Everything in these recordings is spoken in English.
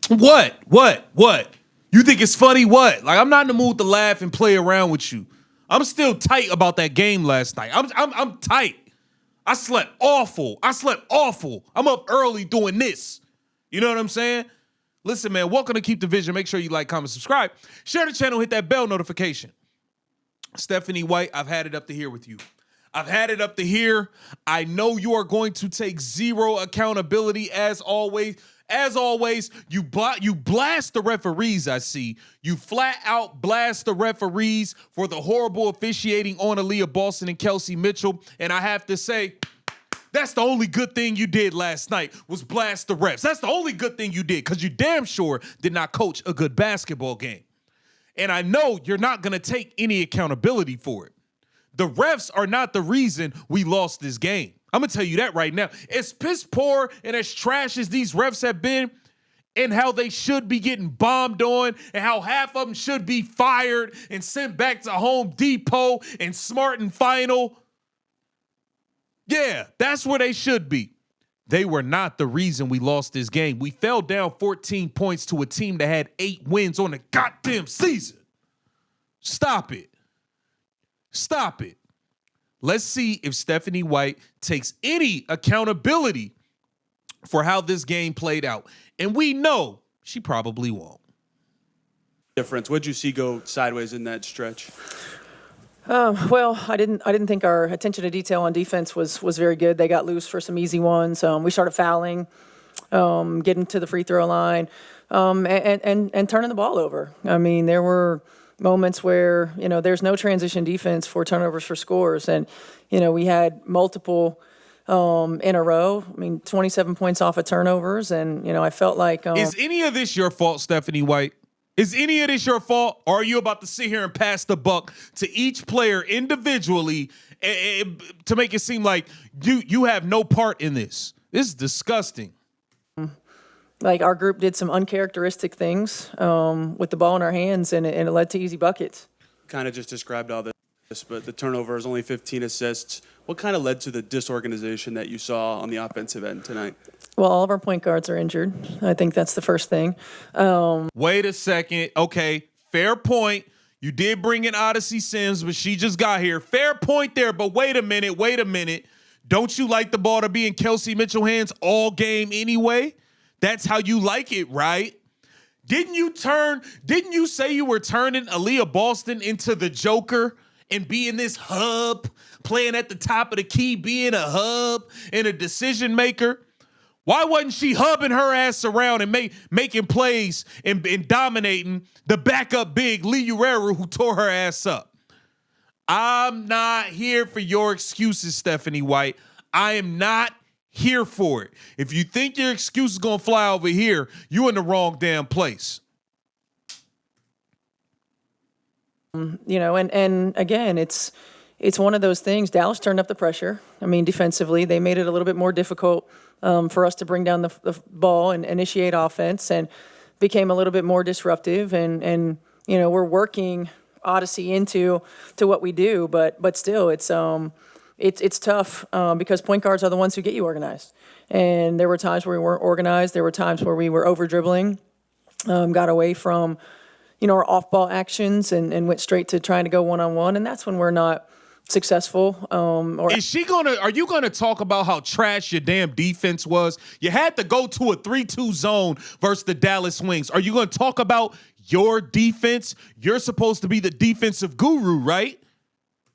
What? You think it's funny? What? Like, I'm not in the mood to laugh and play around with you. I'm still tight about that game last night. I'm tight. I slept awful. I'm up early doing this. You know what I'm saying? Listen, man, welcome to Keep the Vision. Make sure you like, comment, subscribe. Share the channel, hit that bell notification. Stephanie White, I've had it up to here with you. I've had it up to here. I know you are going to take zero accountability as always. As always, you blast the referees, I see. You flat out blast the referees for the horrible officiating on Aaliyah Boston and Kelsey Mitchell. And I have to say, that's the only good thing you did last night was blast the refs. That's the only good thing you did because you damn sure did not coach a good basketball game. And I know you're not going to take any accountability for it. The refs are not the reason we lost this game. I'm going to tell you that right now. As piss poor and as trash as these refs have been and how they should be getting bombed on and how half of them should be fired and sent back to Home Depot and Smart and Final. Yeah, that's where they should be. They were not the reason we lost this game. We fell down 14 points to a team that had 8 wins on the goddamn season. Stop it. Stop it. Let's see if Stephanie White takes any accountability for how this game played out. And we know she probably won't. Difference. What'd you see go sideways in that stretch? Well, I didn't think our attention to detail on defense was very good. They got loose for some easy ones. We started fouling, getting to the free throw line, and turning the ball over. I mean, there were moments where, there's no transition defense for turnovers for scores. And, we had multiple in a row. I mean, 27 points off of turnovers. And, I felt like... Is any of this your fault, Stephanie White? Is any of this your fault? Or are you about to sit here and pass the buck to each player individually to make it seem like you have no part in this? This is disgusting. Like, our group did some uncharacteristic things with the ball in our hands, and it led to easy buckets. Kind of just described all this, but the turnovers, only 15 assists. What kind of led to the disorganization that you saw on the offensive end tonight? Well, all of our point guards are injured. I think that's the first thing. Wait a second. Okay, fair point. You did bring in Odyssey Sims, but she just got here. Fair point there, but wait a minute. Don't you like the ball to be in Kelsey Mitchell's hands all game anyway? That's how you like it, right? Didn't you say you were turning Aaliyah Boston into the Joker and being this hub, playing at the top of the key, being a hub and a decision maker? Why wasn't she hubbing her ass around and making plays and dominating the backup big Lee Ureru who tore her ass up? I'm not here for your excuses, Stephanie White. I am not here for it. If you think your excuse is gonna fly over here, you in the wrong damn place. And again, it's one of those things. Dallas turned up the pressure. I mean, defensively, they made it a little bit more difficult for us to bring down the ball and initiate offense, and became a little bit more disruptive. And we're working Odyssey into what we do, but still, it's tough because point guards are the ones who get you organized. And there were times where we weren't organized. There were times where we were over dribbling, got away from, our off-ball actions and went straight to trying to go one-on-one. And that's when we're not successful. Are you gonna talk about how trash your damn defense was? You had to go to a 3-2 zone versus the Dallas Wings. Are you gonna talk about your defense? You're supposed to be the defensive guru, right?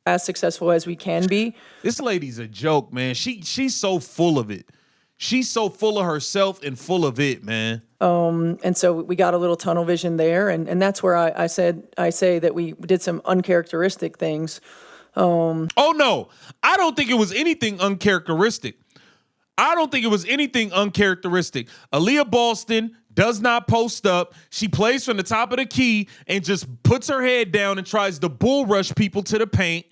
As successful as we can be. This lady's a joke, man. She's so full of it. She's so full of herself and full of it, man. And so we got a little tunnel vision there, and that's where I say that we did some uncharacteristic things. Oh no, I don't think it was anything uncharacteristic. Aaliyah Boston does not post up. She plays from the top of the key and just puts her head down and tries to bull rush people to the paint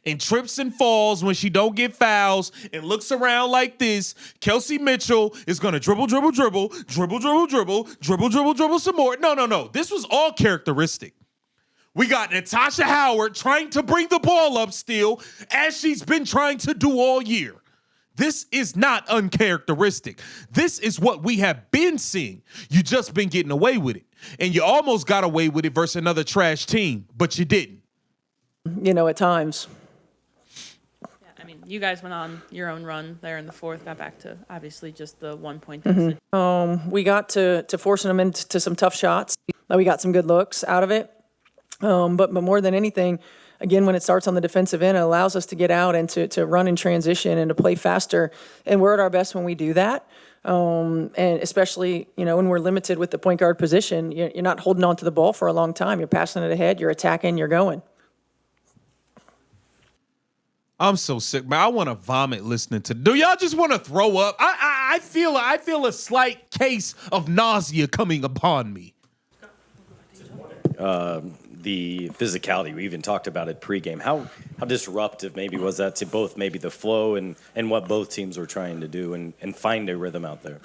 and trips and falls when she don't get fouls and looks around like this. Kelsey Mitchell is going to dribble some more. No. This was all characteristic. We got Natasha Howard trying to bring the ball up still, as she's been trying to do all year. This is not uncharacteristic. This is what we have been seeing. You just been getting away with it. And you almost got away with it versus another trash team, but you didn't. You know, at times. Yeah, I mean, you guys went on your own run there in the fourth, got back to obviously just the 1 point deficit. We got to forcing them into some tough shots. We got some good looks out of it. But more than anything, again, when it starts on the defensive end, it allows us to get out and to run in transition and to play faster. And we're at our best when we do that. And especially, you know, when we're limited with the point guard position, you're not holding on to the ball for a long time. You're passing it ahead, you're attacking, you're going. I'm so sick, man. I want to vomit listening to. Do y'all just want to throw up? I feel a slight case of nausea coming upon me. The physicality, we even talked about it pregame. How disruptive maybe was that to both maybe the flow and what both teams were trying to do and find a rhythm out there?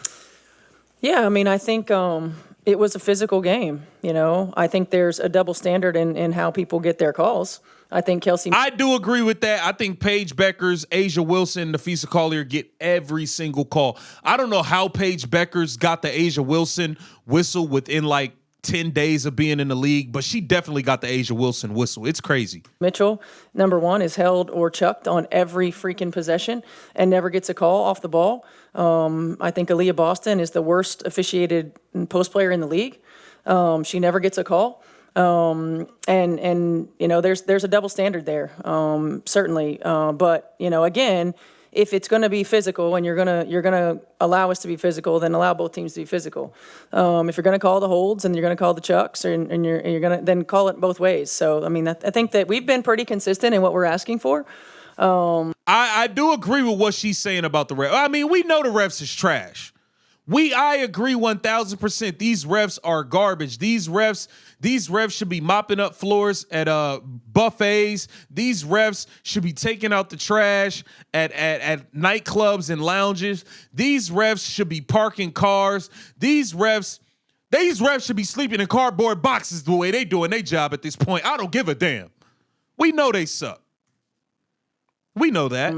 Yeah, I mean, I think it was a physical game. You know, I think there's a double standard in how people get their calls. I think Kelsey. I do agree with that. I think Paige Beckers, Asia Wilson, Nafisa Collier get every single call. I don't know how Paige Beckers got the Asia Wilson whistle within like 10 days of being in the league, but she definitely got the Asia Wilson whistle. It's crazy. Mitchell, number one, is held or chucked on every freaking possession and never gets a call off the ball. I think Aaliyah Boston is the worst officiated post player in the league. She never gets a call. And you know, there's a double standard there, certainly. But, you know, again, if it's going to be physical and you're gonna allow us to be physical, then allow both teams to be physical. If you're going to call the holds and you're going to call the chucks, and you're going to then call it both ways. So I mean, I think that we've been pretty consistent in what we're asking for. I do agree with what she's saying about the refs. I mean, we know the refs is trash. I agree 1,000%. These refs are garbage. These refs should be mopping up floors at buffets. These refs should be taking out the trash at nightclubs and lounges. These refs should be parking cars. These refs should be sleeping in cardboard boxes the way they doing their job at this point. I don't give a damn. We know they suck. We know that.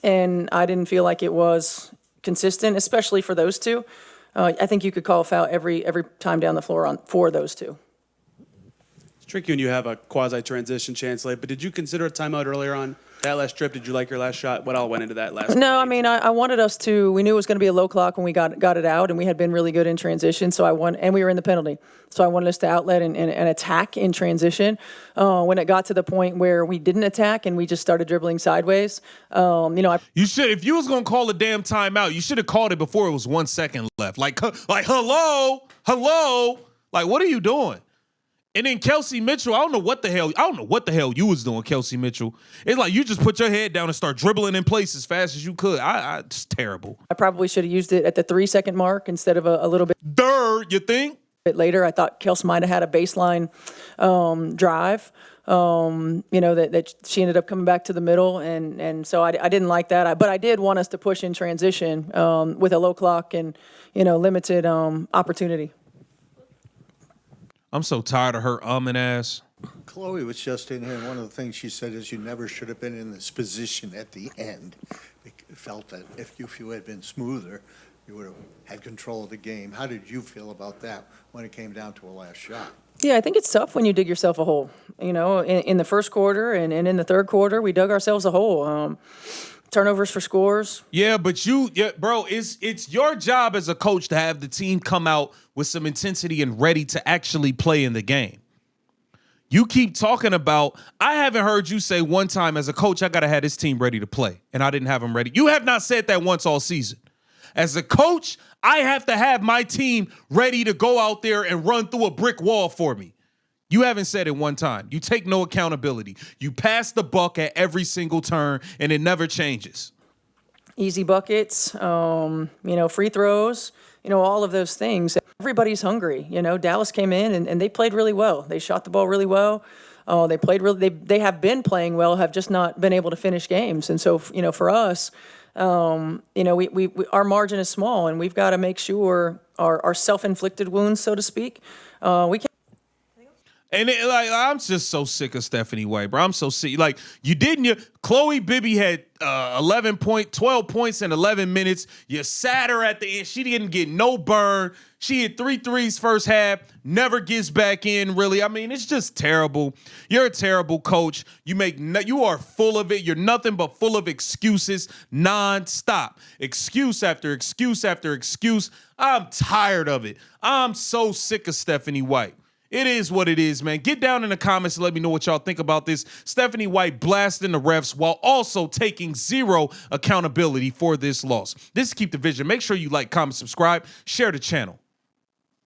And I didn't feel like it was consistent, especially for those two. I think you could call a foul every time down the floor for those two. It's tricky when you have a quasi-transition chance late, but did you consider a timeout earlier on that last trip? Did you like your last shot? What all went into that last? No, I mean, I wanted us to. We knew it was going to be a low clock when we got it out, and we had been really good in transition. So and we were in the penalty. So I wanted us to outlet and attack in transition. When it got to the point where we didn't attack and we just started dribbling sideways, you know, you should. If you was gonna call a damn timeout, you should have called it before it was 1 second left. Like hello, like what are you doing? And then Kelsey Mitchell, I don't know what the hell you was doing, Kelsey Mitchell. It's like you just put your head down and start dribbling in place as fast as you could. It's terrible. I probably should have used it at the 3 second mark instead of a little bit. You think? Bit later. I thought Kelsey might have had a baseline drive. You know, that she ended up coming back to the middle, and so I didn't like that. But I did want us to push in transition with a low clock and, you know, limited opportunity. I'm so tired of her and ass. Chloe was just in here, and one of the things she said is you never should have been in this position at the end. It felt that if you had been smoother, you would have had control of the game. How did you feel about that when it came down to a last shot? Yeah, I think it's tough when you dig yourself a hole. You know, in the first quarter and in the third quarter, we dug ourselves a hole. Turnovers for scores. Yeah, but bro, it's your job as a coach to have the team come out with some intensity and ready to actually play in the game. You keep talking about, I haven't heard you say one time as a coach, I got to have this team ready to play, and I didn't have them ready. You have not said that once all season. As a coach, I have to have my team ready to go out there and run through a brick wall for me. You haven't said it one time. You take no accountability. You pass the buck at every single turn, and it never changes. Easy buckets, you know, free throws, you know, all of those things. Everybody's hungry. You know, Dallas came in and they played really well. They shot the ball really well. They played really. They have been playing well, have just not been able to finish games. And so, you know, for us, you know, we our margin is small, and we've got to make sure our self-inflicted wounds, so to speak, we can. And I'm just so sick of Stephanie White, bro. I'm so sick. Like, you didn't. Chloe Bibby had 12 points in 11 minutes. You sat her at the end. She didn't get no burn. She hit 3 threes first half. Never gets back in, really. I mean, it's just terrible. You're a terrible coach. You are full of it. You're nothing but full of excuses nonstop. Excuse after excuse after excuse. I'm tired of it. I'm so sick of Stephanie White. It is what it is, man. Get down in the comments and let me know what y'all think about this. Stephanie White blasting the refs while also taking zero accountability for this loss. This is Keep the Vision. Make sure you like, comment, subscribe, share the channel.